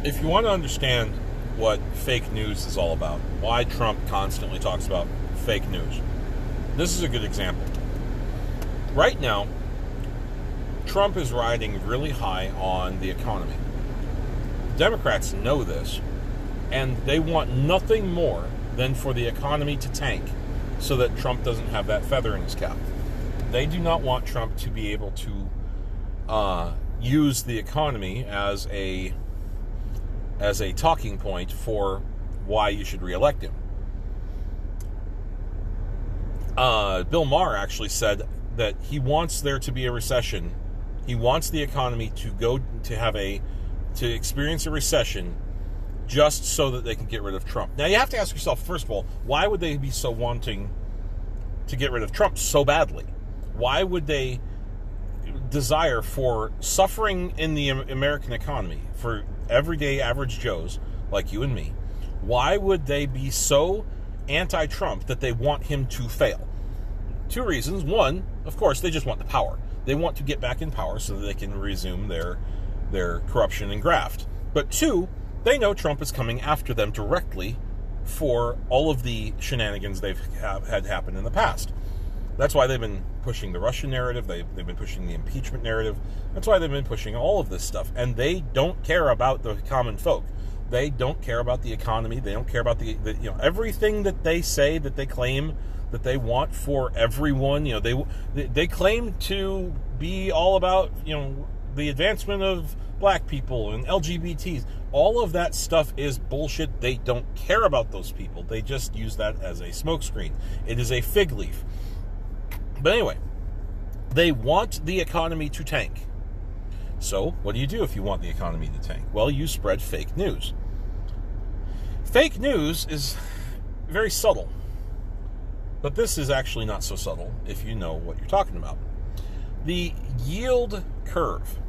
If you want to understand what fake news is all about, why Trump constantly talks about fake news, this is a good example. Right now, Trump is riding really high on the economy. Democrats know this, and they want nothing more than for the economy to tank so that Trump doesn't have that feather in his cap. They do not want Trump to be able to use the economy as a talking point for why you should reelect him. Bill Maher actually said that he wants there to be a recession. He wants the economy to experience a recession just so that they can get rid of Trump. Now you have to ask yourself, first of all, why would they be so wanting to get rid of Trump so badly? Why would they desire for suffering in the American economy for everyday average Joes like you and me? Why would they be so anti-Trump that they want him to fail? Two reasons. One, of course, they just want the power. They want to get back in power so that they can resume their corruption and graft. But two, they know Trump is coming after them directly for all of the shenanigans they've had happen in the past. That's why they've been pushing the Russian narrative. They've been pushing the impeachment narrative. That's why they've been pushing all of this stuff. And they don't care about the common folk. They don't care about the economy. They don't care about the everything that they say, that they claim that they want for everyone. They claim to be all about the advancement of black people and LGBTs. All of that stuff is bullshit. They don't care about those people. They just use that as a smokescreen. It is a fig leaf. But anyway, they want the economy to tank. So what do you do if you want the economy to tank? Well, you spread fake news. Fake news is very subtle. But this is actually not so subtle if you know what you're talking about. The yield curve.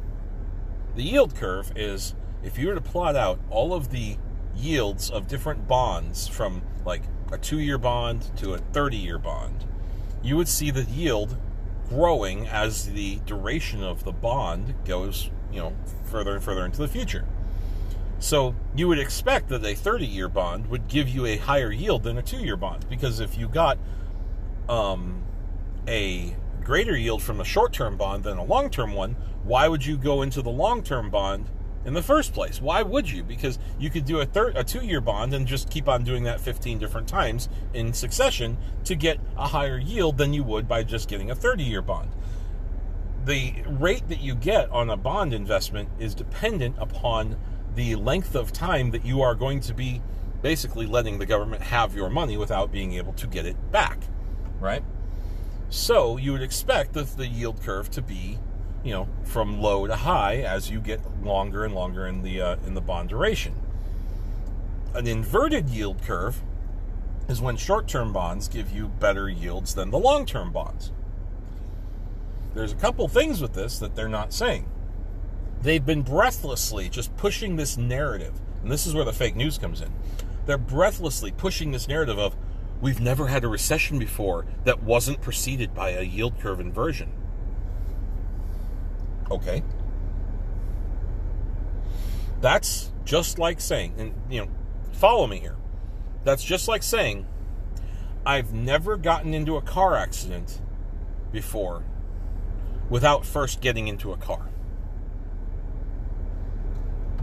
The yield curve is, if you were to plot out all of the yields of different bonds from like a 2-year bond to a 30-year bond, you would see the yield growing as the duration of the bond goes, further and further into the future. So you would expect that a 30-year bond would give you a higher yield than a 2-year bond, because if you got a greater yield from a short-term bond than a long-term one, why would you go into the long-term bond in the first place? Why would you? Because you could do a 2-year bond and just keep on doing that 15 different times in succession to get a higher yield than you would by just getting a 30-year bond. The rate that you get on a bond investment is dependent upon the length of time that you are going to be basically letting the government have your money without being able to get it back, right? So you would expect the yield curve to be from low to high as you get longer and longer in the bond duration. An inverted yield curve is when short-term bonds give you better yields than the long-term bonds. There's a couple things with this that they're not saying. They've been breathlessly just pushing this narrative, and this is where the fake news comes in. They're breathlessly pushing this narrative of, we've never had a recession before that wasn't preceded by a yield curve inversion. Okay. That's just like saying, and follow me here. That's just like saying, I've never gotten into a car accident before without first getting into a car.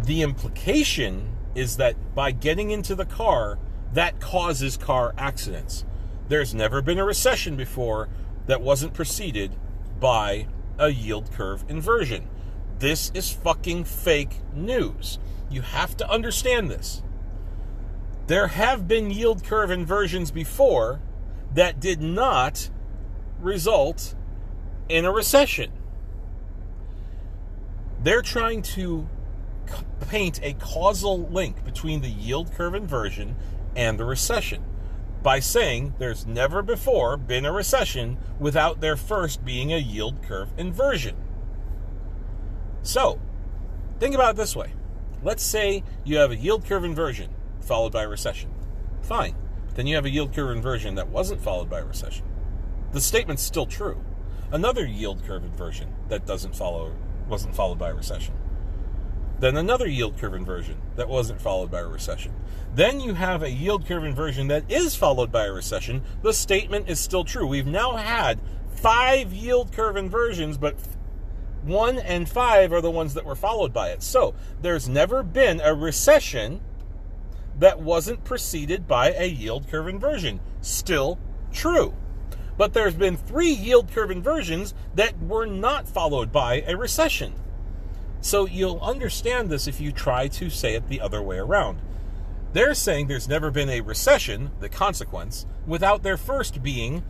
The implication is that by getting into the car, that causes car accidents. There's never been a recession before that wasn't preceded by a yield curve inversion. This is fucking fake news. You have to understand this. There have been yield curve inversions before that did not result in a recession. They're trying to paint a causal link between the yield curve inversion and the recession by saying there's never before been a recession without there first being a yield curve inversion. So, think about it this way. Let's say you have a yield curve inversion followed by a recession. Fine. Then you have a yield curve inversion that wasn't followed by a recession. The statement's still true. Another yield curve inversion that wasn't followed by a recession. then another yield curve inversion that wasn't followed by a recession. Then you have a yield curve inversion that is followed by a recession. The statement is still true. We've now had 5 yield curve inversions, but 1 and 5 are the ones that were followed by it. So there's never been a recession that wasn't preceded by a yield curve inversion. Still true. But there's been 3 yield curve inversions that were not followed by a recession. So you'll understand this if you try to say it the other way around. They're saying there's never been a recession, the consequence, without there first being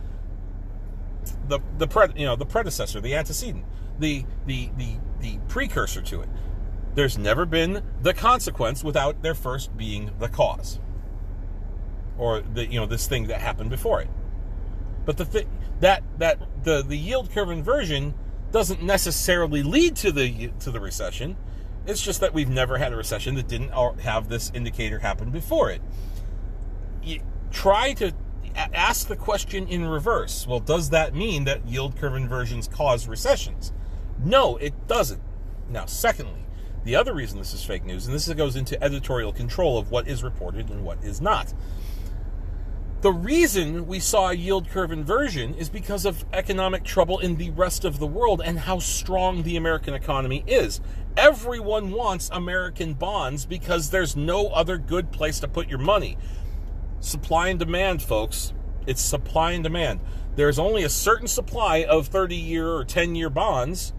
the predecessor, the antecedent, the precursor to it. There's never been the consequence without there first being the cause, or this thing that happened before it. But the yield curve inversion doesn't necessarily lead to the recession. It's just that we've never had a recession that didn't have this indicator happen before it. You try to ask the question in reverse. Well, does that mean that yield curve inversions cause recessions? No, it doesn't. Now, secondly, the other reason this is fake news, and this goes into editorial control of what is reported and what is not. The reason we saw a yield curve inversion is because of economic trouble in the rest of the world and how strong the American economy is. Everyone wants American bonds because there's no other good place to put your money. Supply and demand, folks. It's supply and demand. There's only a certain supply of 30-year or 10-year bonds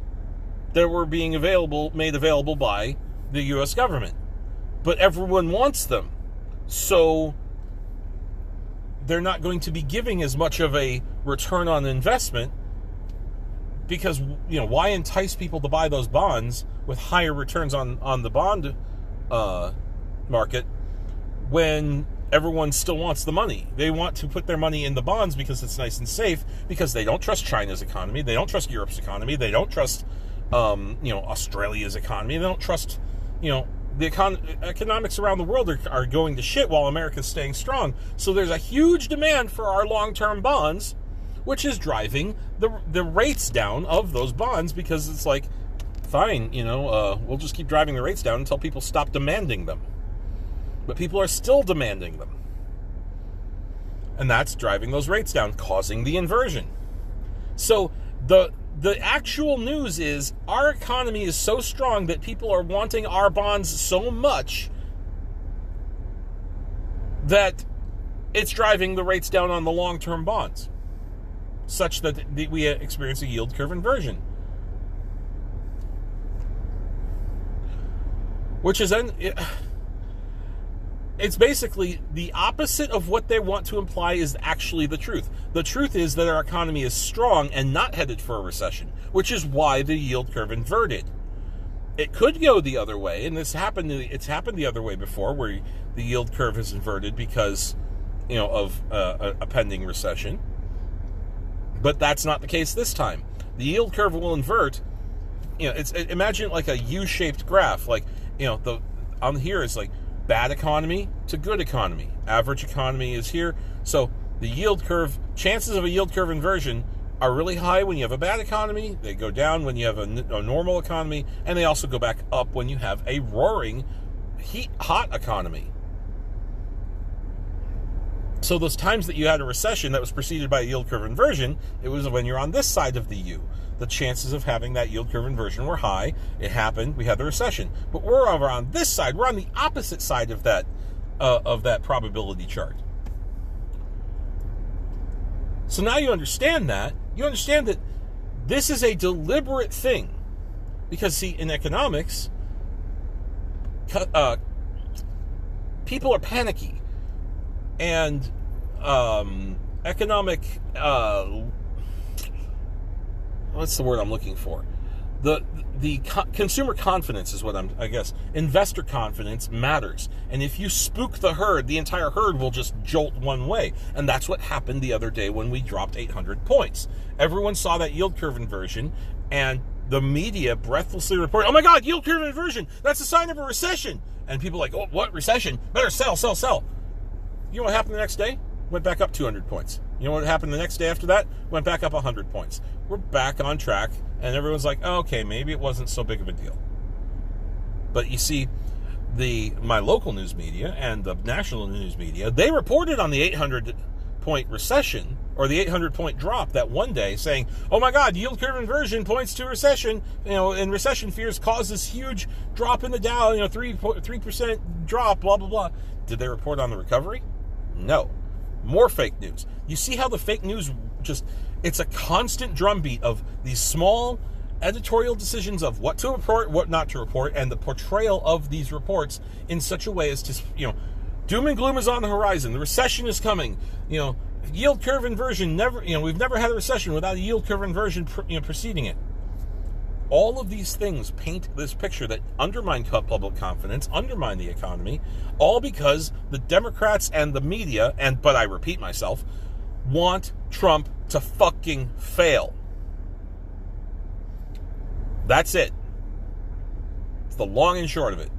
that were being made available by the U.S. government. But everyone wants them. So they're not going to be giving as much of a return on investment because, why entice people to buy those bonds with higher returns on the bond market when everyone still wants the money? They want to put their money in the bonds because it's nice and safe, because they don't trust China's economy. They don't trust Europe's economy. They don't trust, Australia's economy. They don't trust, the economics around the world are going to shit while America's staying strong. So there's a huge demand for our long-term bonds, which is driving the rates down of those bonds, because it's like, fine, we'll just keep driving the rates down until people stop demanding them. But people are still demanding them. And that's driving those rates down, causing the inversion. So the actual news is our economy is so strong that people are wanting our bonds so much that it's driving the rates down on the long-term bonds, such that we experience a yield curve inversion. Which is it's basically the opposite of what they want to imply is actually the truth. The truth is that our economy is strong and not headed for a recession, which is why the yield curve inverted. It could go the other way, and it's happened the other way before, where the yield curve is inverted because, of a pending recession. But that's not the case this time. The yield curve will invert. Imagine like a U-shaped graph. Like, on here is like bad economy to good economy. Average economy is here. So the yield curve, chances of a yield curve inversion are really high when you have a bad economy. They go down when you have a normal economy. And they also go back up when you have a roaring, hot economy. So those times that you had a recession that was preceded by a yield curve inversion, it was when you're on this side of the U. The chances of having that yield curve inversion were high. It happened. We had the recession. But we're over on this side. We're on the opposite side of that probability chart. So now you understand that. You understand that this is a deliberate thing. Because, see, in economics, people are panicky. And economic... what's the word I'm looking for? The consumer confidence is what I guess. Investor confidence matters. And if you spook the herd, the entire herd will just jolt one way. And that's what happened the other day when we dropped 800 points. Everyone saw that yield curve inversion, and the media breathlessly reported, oh my God, yield curve inversion, that's a sign of a recession. And people are like, oh, what recession? Better sell, sell, sell. You know what happened the next day? Went back up 200 points. You know what happened the next day after that? Went back up 100 points. We're back on track, and everyone's like, oh, okay, maybe it wasn't so big of a deal. But you see, my local news media and the national news media, they reported on the 800-point recession, or the 800-point drop that one day, saying, oh my God, yield curve inversion points to recession, and recession fears cause this huge drop in the Dow, 3% drop, blah, blah, blah. Did they report on the recovery? No. More fake news. You see how the fake news it's a constant drumbeat of these small editorial decisions of what to report, what not to report, and the portrayal of these reports in such a way as to, doom and gloom is on the horizon. The recession is coming. Yield curve inversion, we've never had a recession without a yield curve inversion preceding it. All of these things paint this picture that undermine public confidence, undermine the economy, all because the Democrats and the media, but I repeat myself, want Trump to fucking fail. That's it. It's the long and short of it.